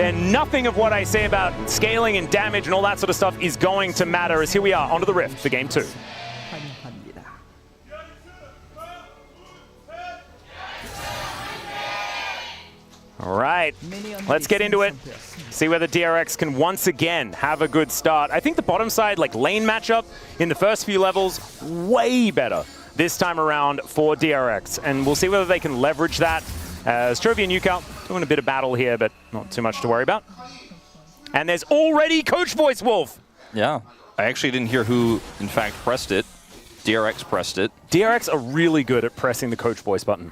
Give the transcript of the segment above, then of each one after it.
then nothing of what I say about scaling and damage and all that sort of stuff is going to matter, as here we are onto the Rift for game 2. All right, let's get into it. See whether DRX can once again have a good start. I think the bottom side, like lane matchup in the first few levels, way better this time around for DRX. And we'll see whether they can leverage that, as Chovy and Ucal doing a bit of battle here, but not too much to worry about. And there's already Coach Voice Wolf. Yeah, I actually didn't hear who, in fact, pressed it. DRX pressed it. DRX are really good at pressing the Coach Voice button.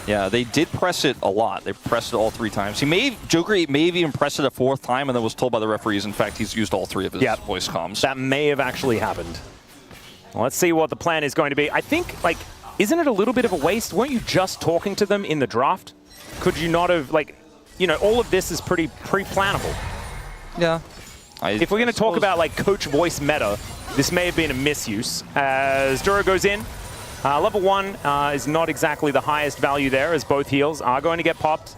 Yeah, they did press it a lot. They pressed it all 3 times. Joker may have even pressed it a 4th time and then was told by the referees, in fact, he's used all 3 of his voice comms. That may have actually happened. Well, let's see what the plan is going to be. I think, like, isn't it a little bit of a waste? Weren't you just talking to them in the draft? Could you not have, like, you know, all of this is pretty pre-plannable. Yeah. If we're going to talk about, like, Coach Voice meta, this may have been a misuse. As Duro goes in, level 1 is not exactly the highest value there, as both heals are going to get popped.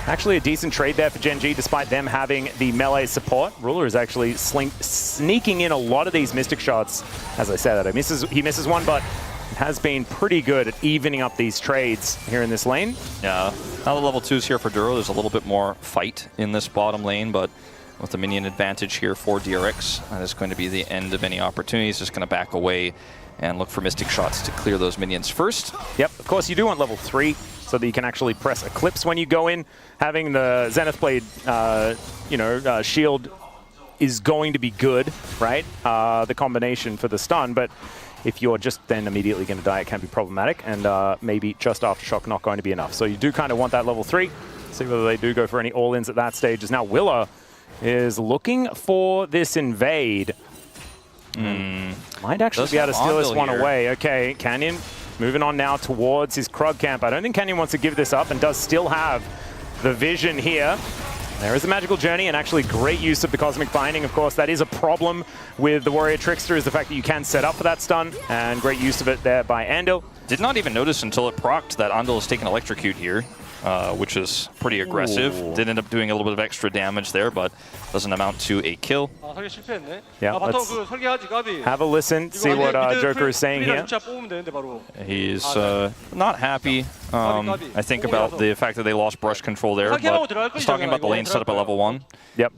Actually a decent trade there for Gen.G, despite them having the melee support. Ruler is actually sneaking in a lot of these Mystic shots. As I said, he misses one, but has been pretty good at evening up these trades here in this lane. Yeah, now the level 2s here for Duro. There's a little bit more fight in this bottom lane, but with the minion advantage here for DRX, that is going to be the end of any opportunities. Just going to back away and look for Mystic shots to clear those minions first. Yep, of course you do want level 3 so that you can actually press Eclipse when you go in. Having the Zenith Blade, shield is going to be good, right? The combination for the stun, but if you're just then immediately going to die, it can be problematic, and maybe just Aftershock not going to be enough. So you do kind of want that level 3. See whether they do go for any all-ins at that stage. As now Willa is looking for this invade. Might actually be able to steal this one away. Okay, Canyon moving on now towards his Krug camp. I don't think Canyon wants to give this up and does still have the vision here. There is a magical journey and actually great use of the cosmic binding. Of course, that is a problem with the warrior trickster, is the fact that you can set up for that stun, and great use of it there by Andil. Did not even notice until it procced that Andil has taken electrocute here, which is pretty aggressive. Ooh. Did end up doing a little bit of extra damage there, but doesn't amount to a kill. Yeah, let's have a listen, see what Joker is saying here. He's not happy, I think, about the fact that they lost brush control there, but he's talking about the lane setup at level 1. Yep.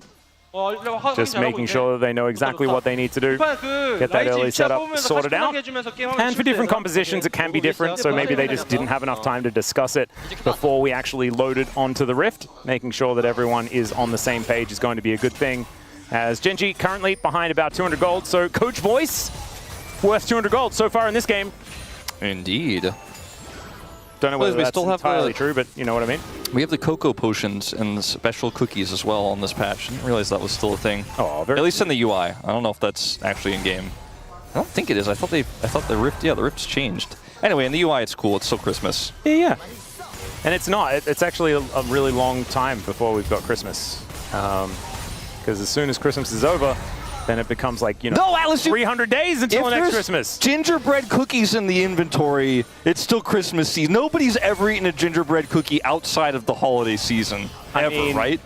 Just making sure that they know exactly what they need to do. Get that early setup sorted out. And for different compositions, it can be different, so maybe they just didn't have enough time to discuss it before we actually loaded onto the Rift. Making sure that everyone is on the same page is going to be a good thing. As Gen.G currently behind about 200 gold, so Coach Voice worth 200 gold so far in this game. Indeed. Don't know whether that's entirely true, but you know what I mean. We have the cocoa potions and the special cookies as well on this patch. I didn't realize that was still a thing. Oh, at least in the UI. I don't know if that's actually in game. I don't think it is. I thought the Rift, the Rift's changed. Anyway, in the UI it's cool. It's still Christmas. Yeah. And it's not. It's actually a really long time before we've got Christmas. Because as soon as Christmas is over, then it becomes like, you know, no, Alice, 300 days until next Christmas. Gingerbread cookies in the inventory. It's still Christmas season. Nobody's ever eaten a gingerbread cookie outside of the holiday season. Right?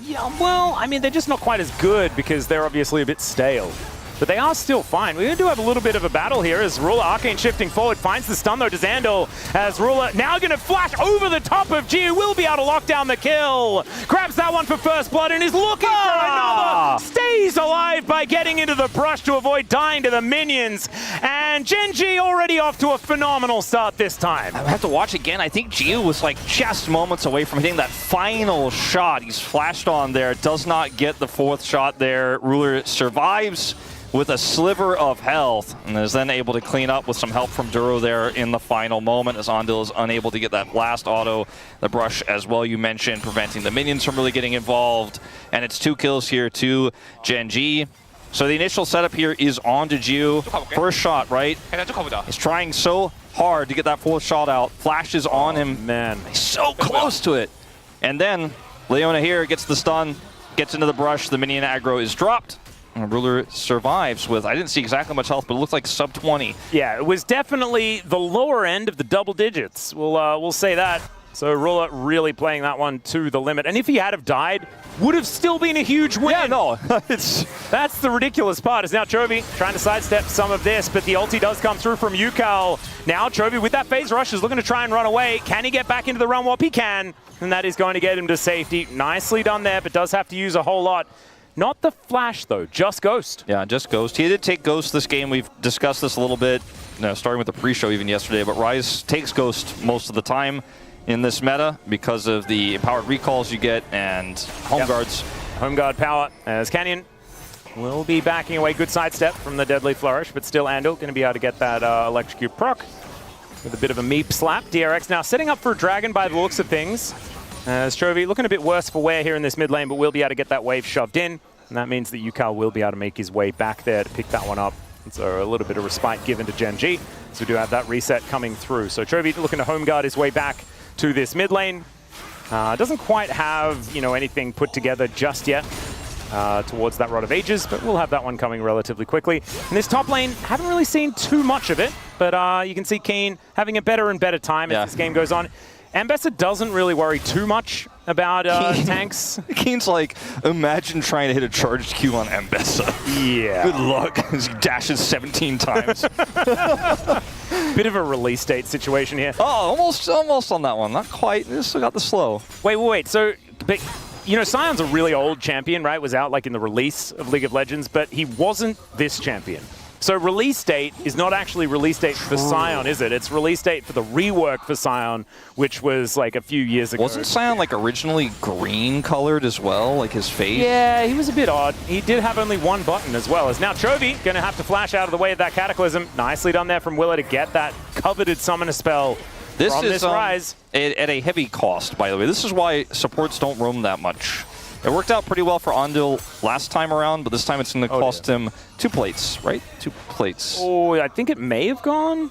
Yeah, well, I mean, they're just not quite as good because they're obviously a bit stale. But they are still fine. We do have a little bit of a battle here as Ruler, Arcane shifting forward, finds the stun though to Andil, as Ruler now going to flash over the top of Jiwoo, will be able to lock down the kill. Grabs that one for first blood and is looking for another. Stays alive by getting into the brush to avoid dying to the minions. And Gen.G already off to a phenomenal start this time. I have to watch again. I think Jiwoo was like just moments away from hitting that final shot. He's flashed on there, does not get the 4th shot there. Ruler survives with a sliver of health, and is then able to clean up with some help from Duro there in the final moment, as Andil is unable to get that last auto. The brush as well, you mentioned, preventing the minions from really getting involved, and it's 2 kills here to Gen.G. So the initial setup here is on to Jiwoo. First shot, right? He's trying so hard to get that 4th shot out. Flashes on him. Man, he's so close to it. And then Leona here gets the stun, gets into the brush. The minion aggro is dropped. Ruler survives with, I didn't see exactly much health, but it looked like sub 20. Yeah, it was definitely the lower end of the double digits. We'll say that. So Ruler really playing that one to the limit. And if he had have died, would have still been a huge win. Yeah, no. That's the ridiculous part. Is now Chovy trying to sidestep some of this, but the ulti does come through from Ucal. Now Chovy with that phase rush is looking to try and run away. Can he get back into the run warp? He can. And that is going to get him to safety. Nicely done there, but does have to use a whole lot. Not the flash, though. Just Ghost. Yeah, just Ghost. He did take Ghost this game. We've discussed this a little bit, starting with the pre-show even yesterday, but Ryze takes Ghost most of the time in this meta because of the empowered recalls you get and home guards. Home guard power as Canyon will be backing away. Good sidestep from the Deadly Flourish, but still Andil going to be able to get that electrocute proc with a bit of a meep slap. DRX now setting up for a dragon by the looks of things. As Chovy looking a bit worse for wear here in this mid lane, but will be able to get that wave shoved in. And that means that Ucal will be able to make his way back there to pick that one up. And so a little bit of respite given to Gen.G. So we do have that reset coming through. So Chovy looking to home guard his way back to this mid lane. Doesn't quite have, anything put together just yet towards that Rod of Ages, but we'll have that one coming relatively quickly. In this top lane, haven't really seen too much of it, but you can see Kiin having a better and better time as this game goes on. Ambessa doesn't really worry too much about tanks. Kiin's like, imagine trying to hit a charged Q on Ambessa. Yeah. Good luck. He dashes 17 times. Bit of a release date situation here. Oh, almost on that one. Not quite. Still got the slow. Wait. So, but, Sion's a really old champion, right? Was out like in the release of League of Legends, but he wasn't this champion. So release date is not actually release date for Sion, is it? It's release date for the rework for Sion, which was like a few years ago. Wasn't Sion like originally green colored as well, like his face? Yeah, he was a bit odd. He did have only one button as well. As now Chovy going to have to flash out of the way of that Cataclysm. Nicely done there from Willa to get that coveted summoner spell from this Ryze. At a heavy cost, by the way. This is why supports don't roam that much. It worked out pretty well for Andil last time around, but this time it's going to cost him 2 plates, right? 2 plates. Oh, I think it may have gone,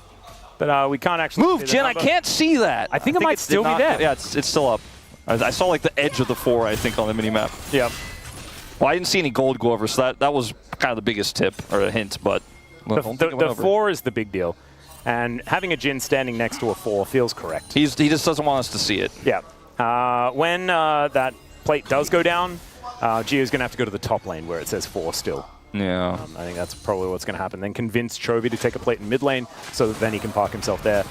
but we can't actually move, Jen, I can't see that. I think it might still be there. Yeah, it's still up. I saw like the edge of the 4, I think, on the minimap. Yeah. Well, I didn't see any gold go over, so that was kind of the biggest tip, or a hint, but the 4 is the big deal. And having a Jhin standing next to a 4 feels correct. He just doesn't want us to see it. Yeah. When that plate does go down, Jiwoo's going to have to go to the top lane where it says 4 still. Yeah. I think that's probably what's going to happen. Then convince Chovy to take a plate in mid lane so that then he can park himself there.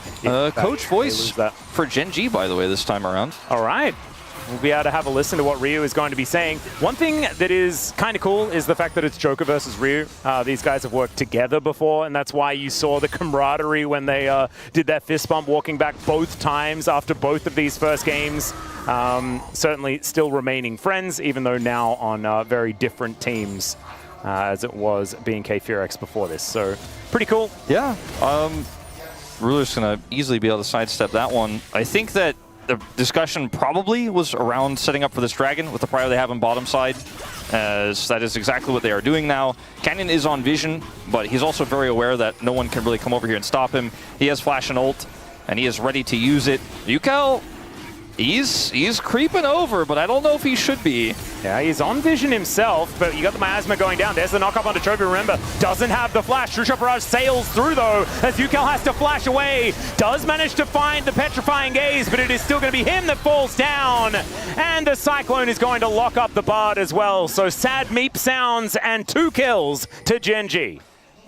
Coach voice for Gen.G, by the way, this time around. All right. We'll be able to have a listen to what Ryu is going to be saying. One thing that is kind of cool is the fact that it's Joker versus Ryu. These guys have worked together before, and that's why you saw the camaraderie when they did that fist bump walking back both times after both of these first games. Certainly still remaining friends, even though now on very different teams as it was being K-Furex before this. So pretty cool. Yeah. Ruler's going to easily be able to sidestep that one. I think that the discussion probably was around setting up for this dragon with the prio they have on bottom side, as that is exactly what they are doing now. Canyon is on vision, but he's also very aware that no one can really come over here and stop him. He has flash and ult, and he is ready to use it. Ucal, he's creeping over, but I don't know if he should be. Yeah, he's on vision himself, but you got the miasma going down. There's the knock up onto Chovy, remember. Doesn't have the flash. True Shot Barrage sails through, though, as Ucal has to flash away. Does manage to find the Petrifying Gaze, but it is still going to be him that falls down. And the Cyclone is going to lock up the Bard as well. So sad meep sounds and 2 kills to Gen.G.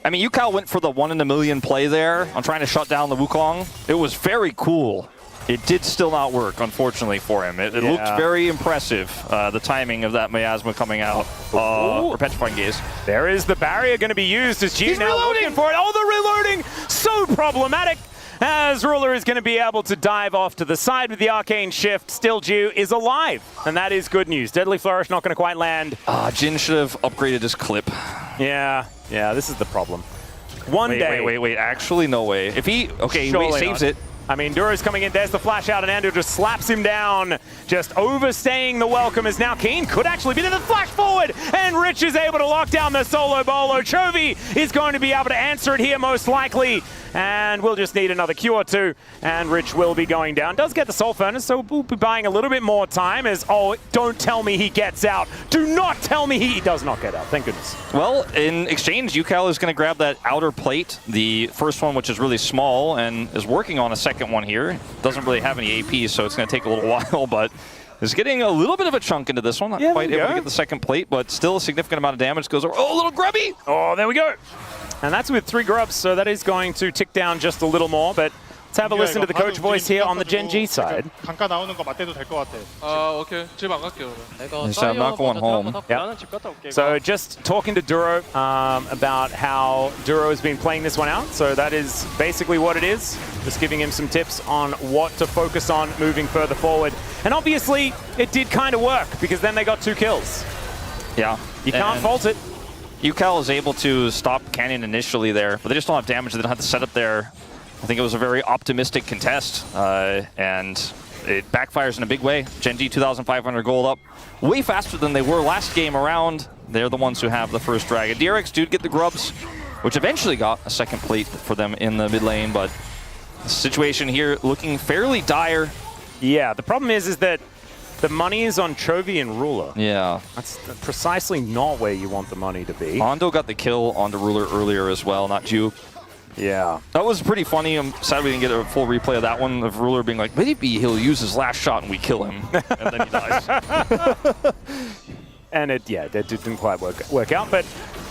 I mean, Ucal went for the 1 in a million play there on trying to shut down the WuKong. It was very cool. It did still not work, unfortunately, for him. It looked very impressive, the timing of that miasma coming out. Or Petrifying Gaze. There is the barrier going to be used as G now looking for it. Oh, the reloading! So problematic! As Ruler is going to be able to dive off to the side with the Arcane Shift. Still, Jiwoo is alive, and that is good news. Deadly Flourish not going to quite land. Jhin should have upgraded his clip. Yeah, this is the problem. One day. Wait. Actually, no way. If he, he saves it. I mean, Duro's coming in, there's the flash out, and Andil just slaps him down. Just overstaying the welcome as now Kiin could actually be there. The flash forward, and Rich is able to lock down the solo bolo. Chovy is going to be able to answer it here most likely. And we'll just need another Q or 2, and Rich will be going down. Does get the Soul Furnace, so we'll be buying a little bit more time as, don't tell me he gets out. Do not tell me he does not get out, thank goodness. Well, in exchange, Ucal is going to grab that outer plate, the first one, which is really small, and is working on a second second one here. Doesn't really have any AP, so it's going to take a little while, but is getting a little bit of a chunk into this one. Not quite able to get the second plate, but still a significant amount of damage goes over. Oh, a little grubby! Oh, there we go. And that's with 3 grubs, so that is going to tick down just a little more, but let's have a listen to the coach voice here on the Gen.G side. 잠깐 나오는 거 맞대도 될 것 같아. 오케이. 집 안 갈게요. I'm not going home. So just talking to Duro about how Duro has been playing this one out. So that is basically what it is. Just giving him some tips on what to focus on moving further forward. And obviously, it did kind of work because then they got 2 kills. Yeah. You can't fault it. Ucal is able to stop Canyon initially there, but they just don't have damage. They don't have the setup there. I think it was a very optimistic contest, and it backfires in a big way. Gen.G 2,500 gold up way faster than they were last game around. They're the ones who have the first dragon. DRX do get the grubs, which eventually got a second plate for them in the mid lane, but the situation here looking fairly dire. Yeah, the problem is that the money is on Chovy and Ruler. Yeah. That's precisely not where you want the money to be. Andil got the kill on the Ruler earlier as well, not Jiwoo. Yeah. That That was pretty funny. I'm sad we didn't get a full replay of that one, of Ruler being like, maybe he'll use his last shot and we kill him. And then he dies. And it didn't quite work out, but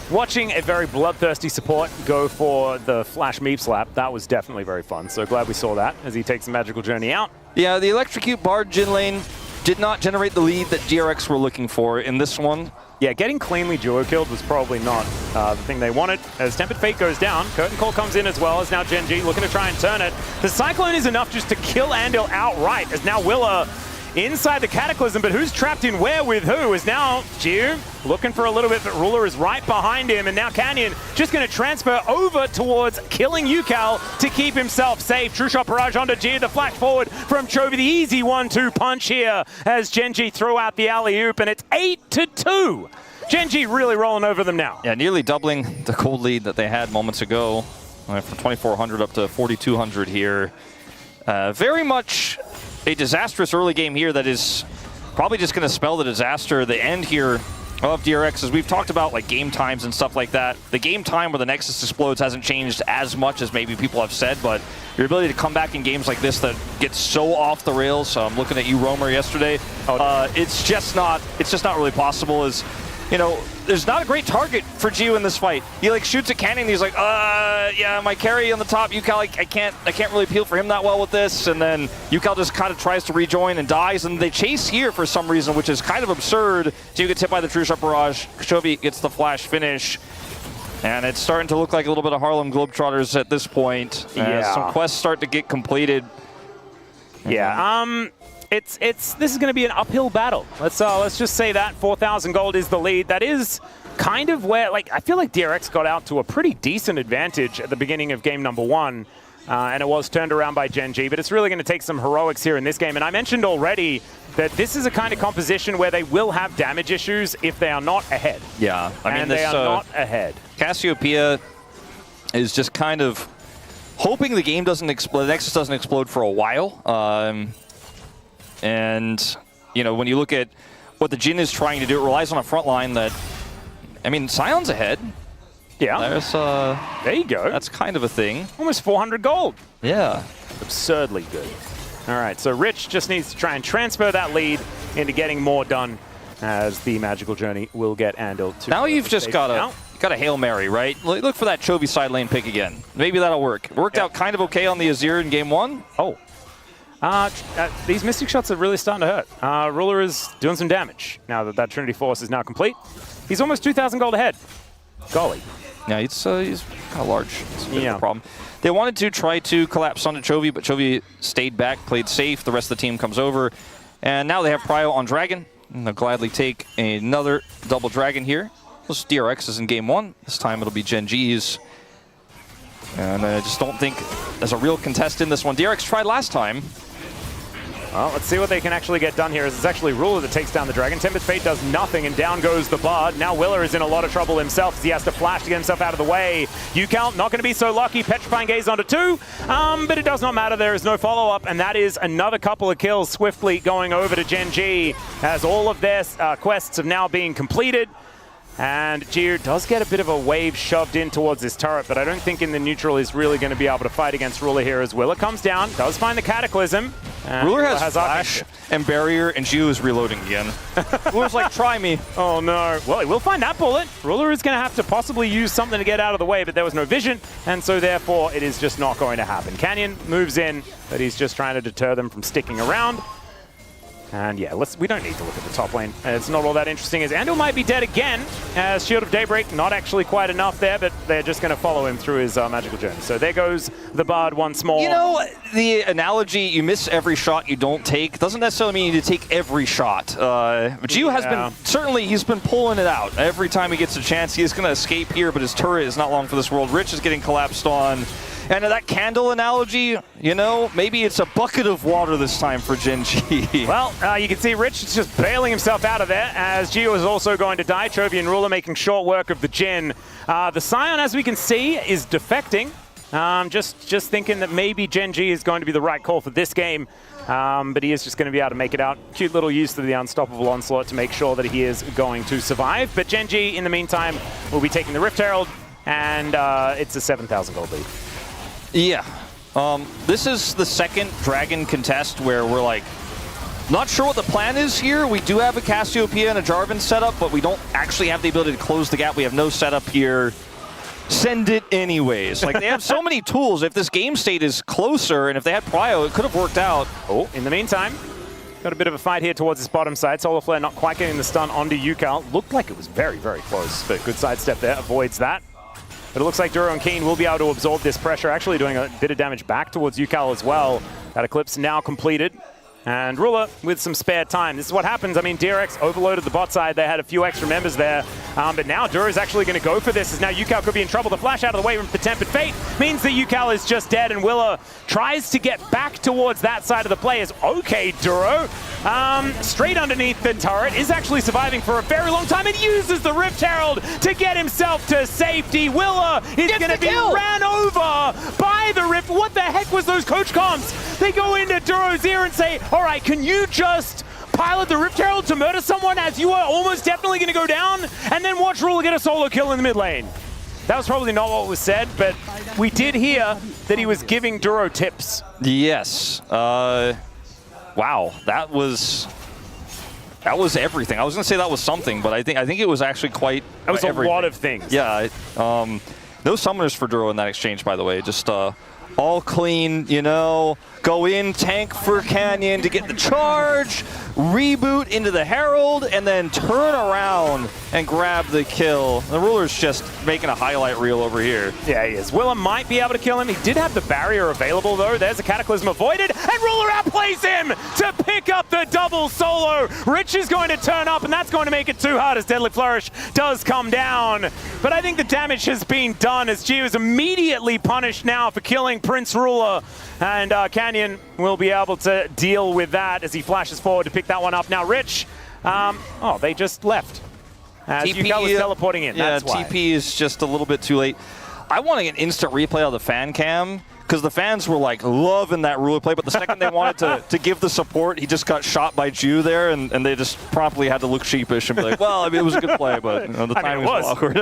watching a very bloodthirsty support go for the flash meep slap, that was definitely very fun. So glad we saw that as he takes the magical journey out. Yeah, the electrocute Bard Jhin lane did not generate the lead that DRX were looking for in this one. Yeah, getting cleanly duo killed was probably not the thing they wanted. As Tempered Fate goes down, Curtain Call comes in as well as now Gen.G looking to try and turn it. The Cyclone is enough just to kill Andil outright as now Willa inside the Cataclysm, but who's trapped in where with who is now Jiwoo looking for a little bit, but Ruler is right behind him, and now Canyon just going to transfer over towards killing Ucal to keep himself safe. True Shot Barrage onto Jiwoo, the flash forward from Chovy, the easy 1-2 punch here as Gen.G throw out the alley-oop, and it's 8-2. Gen.G really rolling over them now. Yeah, nearly doubling the gold lead that they had moments ago, from 2,400 up to 4,200 here. Very much a disastrous early game here that is probably just going to spell the disaster, the end here of DRX. As we've talked about, like game times and stuff like that. The game time where the Nexus explodes hasn't changed as much as maybe people have said, but your ability to come back in games like this that gets so off the rails. I'm looking at you, Romer, yesterday. It's just not really possible. As you know, there's not a great target for Jiwoo in this fight. He like shoots at Canyon, and he's like, yeah, my carry on the top, Ucal, I can't really peel for him that well with this. And then Ucal just kind of tries to rejoin and dies, and they chase here for some reason, which is kind of absurd. Jiwoo gets hit by the True Shot Barrage. Chovy gets the flash finish. And it's starting to look like a little bit of Harlem Globetrotters at this point. Yeah. Some quests start to get completed. Yeah. This is going to be an uphill battle. Let's just say that 4,000 gold is the lead. That is kind of where, like, I feel like DRX got out to a pretty decent advantage at the beginning of game number 1, and it was turned around by Gen.G. But it's really going to take some heroics here in this game. And I mentioned already that this is a kind of composition where they will have damage issues if they are not ahead. Yeah, I mean, they are not ahead. Cassiopeia is just kind of hoping the game doesn't explode, the Nexus doesn't explode for a while. And, you know, when you look at what the Jhin is trying to do, it relies on a front line that, I mean, Sion's ahead. Yeah. There you go. That's kind of a thing. Almost 400 gold. Yeah. Absurdly good. All right, so Rich just needs to try and transfer that lead into getting more done as the magical journey will get Andil to... Now you've just got a Hail Mary, right? Look for that Chovy side lane pick again. Maybe that'll work. It worked out kind of okay on the Azir in game 1. Oh. These Mystic Shots are really starting to hurt. Ruler is doing some damage now that Trinity Force is now complete. He's almost 2,000 gold ahead. Golly. Yeah, he's kind of large. It's a bit of a problem. They wanted to try to collapse onto Chovy, but Chovy stayed back, played safe. The rest of the team comes over. And now they have Prio on Dragon. And they'll gladly take another double Dragon here. This DRX is in game 1. This time it'll be Gen.G's. And I just don't think there's a real contest in this one. DRX tried last time. Well, let's see what they can actually get done here. As it's actually Ruler that takes down the Dragon. Tempered Fate does nothing, and down goes the Bard. Now Willer is in a lot of trouble himself as he has to flash to get himself out of the way. Ucal not going to be so lucky. Petrifying Gaze onto 2, but it does not matter. There is no follow-up, and that is another couple of kills swiftly going over to Gen.G as all of their quests have now been completed. And Jiwoo does get a bit of a wave shoved in towards this turret, but I don't think in the neutral he's really going to be able to fight against Ruler here as Willa comes down, does find the Cataclysm. Ruler has Flash and Barrier, and Jiwoo is reloading again. Ruler's like, try me. Oh no. Well, he will find that bullet. Ruler is going to have to possibly use something to get out of the way, but there was no vision, and so therefore it is just not going to happen. Canyon moves in, but he's just trying to deter them from sticking around. And yeah, we don't need to look at the top lane. It's not all that interesting as Andil might be dead again, as Shield of Daybreak, not actually quite enough there, but they're just going to follow him through his magical journey. So there goes the Bard once more. You know, the analogy, you miss every shot you don't take, doesn't necessarily mean you need to take every shot. But Jiwoo has been, certainly he's been pulling it out. Every time he gets a chance, he is going to escape here, but his turret is not long for this world. Rich is getting collapsed on. And that candle analogy, you know, maybe it's a bucket of water this time for Gen.G. Well, you can see Rich is just bailing himself out of there as Jiwoo is also going to die. Chovy and Ruler making short work of the Jhin. The Sion, as we can see, is defecting. Just thinking that maybe Gen.G is going to be the right call for this game. But he is just going to be able to make it out. Cute little use of the Unstoppable Onslaught to make sure that he is going to survive. But Gen.G, in the meantime, will be taking the Rift Herald, and it's a 7,000 gold lead. Yeah. This is the second Dragon contest where we're like, not sure what the plan is here. We do have a Cassiopeia and a Jarvan setup, but we don't actually have the ability to close the gap. We have no setup here. Send it anyways. Like, they have so many tools. If this game state is closer, and if they had Prio, it could have worked out. Oh, in the meantime, got a bit of a fight here towards this bottom side. Solar Flare not quite getting the stun onto Ucal. Looked like it was very, very close, but good sidestep there. Avoids that. But it looks like Duro and Kiin will be able to absorb this pressure, actually doing a bit of damage back towards Ucal as well. That Eclipse now completed. And Ruler with some spare time. This is what happens. I mean, DRX overloaded the bot side. They had a few extra members there. But now Duro is actually going to go for this, as now Ucal could be in trouble. The flash out of the way from the Tempered Fate means that Ucal is just dead, and Willa tries to get back towards that side of the players. Okay, Duro. Straight underneath the turret, is actually surviving for a very long time and uses the Rift Herald to get himself to safety. Willa is going to be ran over by the Rift. What the heck was those coach comms? They go into Duro's ear and say, all right, can you just pilot the Rift Herald to murder someone as you are almost definitely going to go down, and then watch Ruler get a solo kill in the mid lane? That was probably not what was said, but we did hear that he was giving Duro tips. Yes. Wow, that was everything. I was going to say that was something, but I think it was actually quite That was everything. A lot of things. Yeah. No summoners for Duro in that exchange, by the way. Just all clean, you know. Go in, tank for Canyon to get the charge, reboot into the Herald, and then turn around and grab the kill. The Ruler's just making a highlight reel over here. Yeah, he is. Willa might be able to kill him. He did have the barrier available, though. There's a Cataclysm avoided, and Ruler outplays him to pick up the double solo. Rich is going to turn up, and that's going to make it too hard as Deadly Flourish does come down. But I think the damage has been done as Jiwoo is immediately punished now for killing Prince Ruler. And Canyon will be able to deal with that as he flashes forward to pick that one up. Now, Rich, oh, they just left. As Ucal was teleporting in, yeah, that's why. TP is just a little bit too late. I want an instant replay of the fan cam, because the fans were like loving that Ruler play, but the second they wanted to give the support, he just got shot by Jiwoo there, and they just promptly had to look sheepish and be like, well, I mean, it was a good play, but you know, the timing was awkward.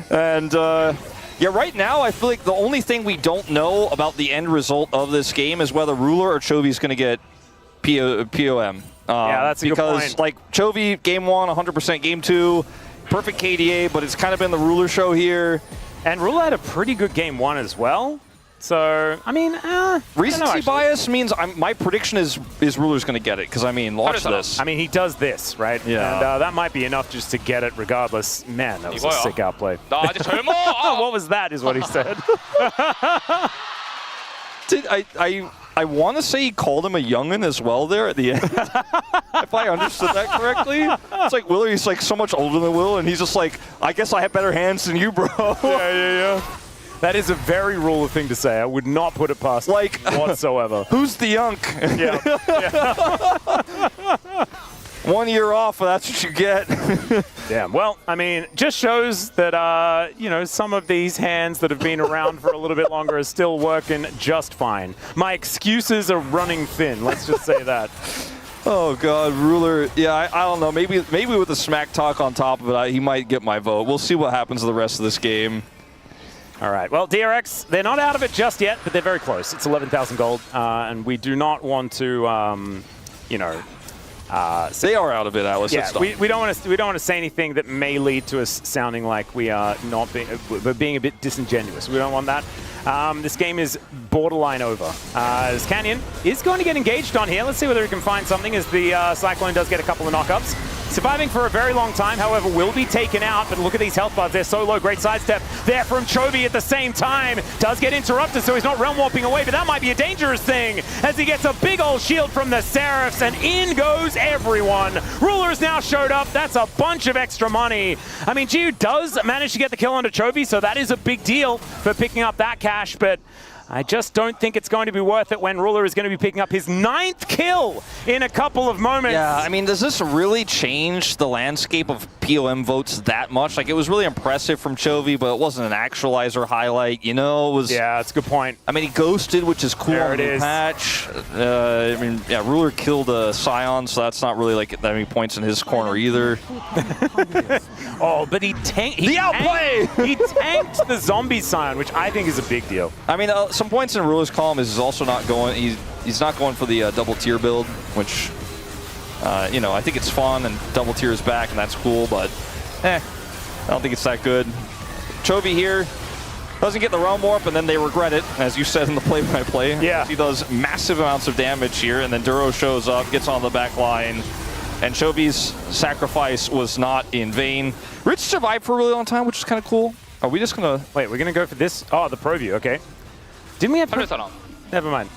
And yeah, right now, I feel like the only thing we don't know about the end result of this game is whether Ruler or Chovy is going to get POM. Yeah, that's a good point. Because, like, Chovy, game 1, 100%, game 2, perfect KDA, but it's kind of been the Ruler show here. And Ruler had a pretty good game 1 as well. So, I mean, recency bias means my prediction is Ruler's going to get it, because, I mean, watch this. I mean, he does this, right? Yeah. And that might be enough just to get it regardless. Man, that was a sick outplay. What was that, is what he said. I want to say he called him a youngin as well there at the end. If I understood that correctly. It's like Will, he's like so much older than Will, and he's just like, I guess I have better hands than you, bro. Yeah. That is a very Ruler thing to say. I would not put it past like whatsoever. Who's the yunk? Yeah. 1 year off, that's what you get. Damn. Well, I mean, just shows that, you know, some of these hands that have been around for a little bit longer are still working just fine. My excuses are running thin, let's just say that. Oh God, Ruler. Yeah, I don't know. Maybe with the smack talk on top of it, he might get my vote. We'll see what happens to the rest of this game. All right. Well, DRX, they're not out of it just yet, but they're very close. It's 11,000 gold, and we do not want to, you know. They are out of it, Alice. Yeah, we don't want to say anything that may lead to us sounding like we are not being a bit disingenuous. We don't want that. This game is borderline over. As Canyon is going to get engaged on here. Let's see whether he can find something as the Cyclone does get a couple of knockups. Surviving for a very long time, however, will be taken out. But look at these health bars. They're so low. Great sidestep there from Chovy at the same time. Does get interrupted, so he's not realm warping away, but that might be a dangerous thing as he gets a big old shield from the Seraphs, and in goes everyone. Ruler's now showed up. That's a bunch of extra money. I mean, Jiwoo does manage to get the kill onto Chovy, so that is a big deal for picking up that cash, but I just don't think it's going to be worth it when Ruler is going to be picking up his 9th kill in a couple of moments. Yeah, I mean, does this really change the landscape of POM votes that much? Like, it was really impressive from Chovy, but it wasn't an actualizer highlight, you know? It was. Yeah, that's a good point. I mean, he ghosted, which is cool on the patch. I mean, yeah, Ruler killed Sion, so that's not really like that many points in his corner either. Oh, but he tanked. The outplay! He tanked the zombie Sion, which I think is a big deal. I mean, some points in Ruler's column is also not going. He's not going for the double tier build, which you know, I think it's fun and double tier is back and that's cool, but I don't think it's that good. Chovy here doesn't get the realm warp and then they regret it, as you said in the play-by-play. Yeah, he does massive amounts of damage here, and then Duro shows up, gets on the back line, and Chovy's sacrifice was not in vain. Rich survived for a really long time, which is kind of cool. Are we just gonna wait? We're gonna go for this. Oh, the pro view. Okay. Didn't we have? Never mind.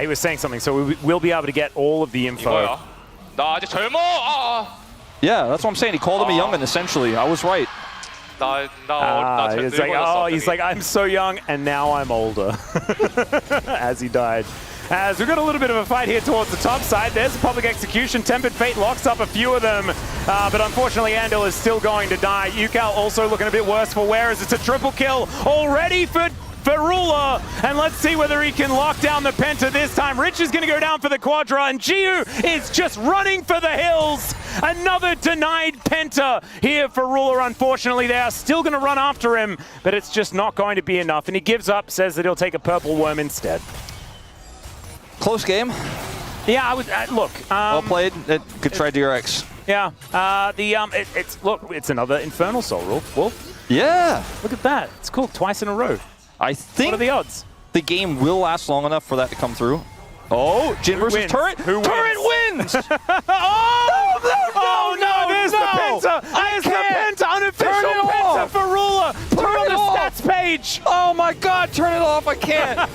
He was saying something, so we will be able to get all of the info. 나 아직 젊어. Yeah, that's what I'm saying. He called him a youngin, essentially. I was right. He's like, I'm so young, and now I'm older. As he died. As we've got a little bit of a fight here towards the top side. There's a public execution. Tempered Fate locks up a few of them. But unfortunately, Andil is still going to die. Ucal also looking a bit worse for wear as it's a triple kill already for Ruler, and let's see whether he can lock down the Penta this time. Rich is going to go down for the Quadra, and Jiwoo is just running for the hills. Another denied Penta here for Ruler, unfortunately. They are still going to run after him, but it's just not going to be enough, and he gives up, says that he'll take a purple worm instead. Close game. Yeah, I would look. Well played. Good try, DRX. Yeah, it's another Infernal Soul, Wolf. Yeah. Look at that. It's cool, twice in a row. I think what are the odds? The game will last long enough for that to come through. Oh, Jhin versus Turret. Turret wins! Oh no, there's the Penta! There's the Penta! Unofficial Penta for Ruler! Put it on the stats page! Oh my God, turn it off, I can't!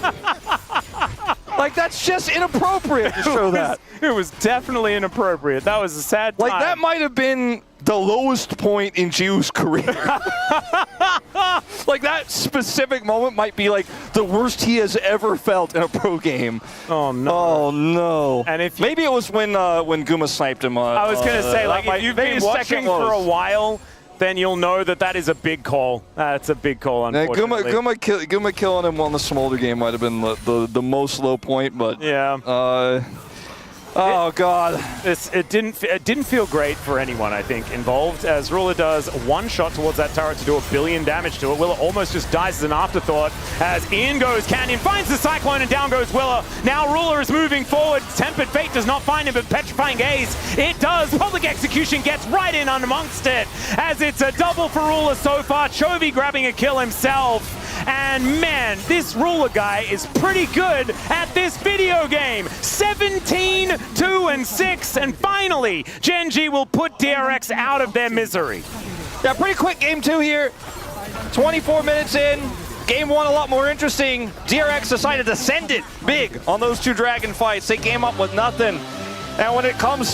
Like, that's just inappropriate to show that. It was definitely inappropriate. That was a sad time. Like, that might have been the lowest point in Jiwoo's career. Like, that specific moment might be like the worst he has ever felt in a pro game. Oh no! Oh no! And if maybe it was when Guma sniped him. I was gonna say, like, if you've been watching for a while, then you'll know that that is a big call. That's a big call, unfortunately. Guma killing him on the Smolder game might have been the most low point, but yeah. Oh God! It didn't feel great for anyone, I think, involved, as Ruler does one shot towards that turret to do 1 billion damage to it. Willa almost just dies as an afterthought, as in goes Canyon, finds the Cyclone, and down goes Willa. Now Ruler is moving forward. Tempered Fate does not find him, but Petrifying Gaze, it does. Public Execution gets right in amongst it, as it's a double for Ruler so far. Chovy grabbing a kill himself. And man, this Ruler guy is pretty good at this video game. 17, 2, and 6, and finally, Gen.G will put DRX out of their misery. Yeah, pretty quick game 2 here. 24 minutes in. Game 1 a lot more interesting. DRX decided to send it big on those 2 dragon fights. They came up with nothing. And when it comes